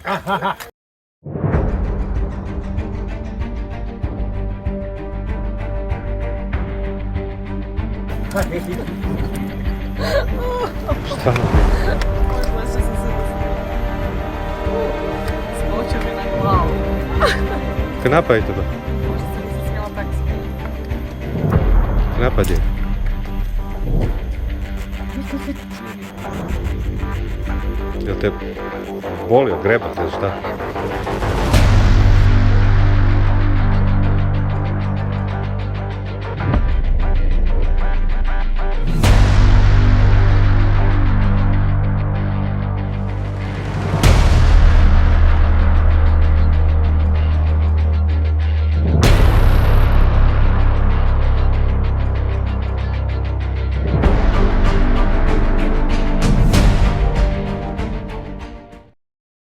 Šta? Skočio mi na glavu. Kenapa itu tuh? Možda sam se smjela tako smijeti. Kenapa dia? Jel te bolio, grebat ili šta?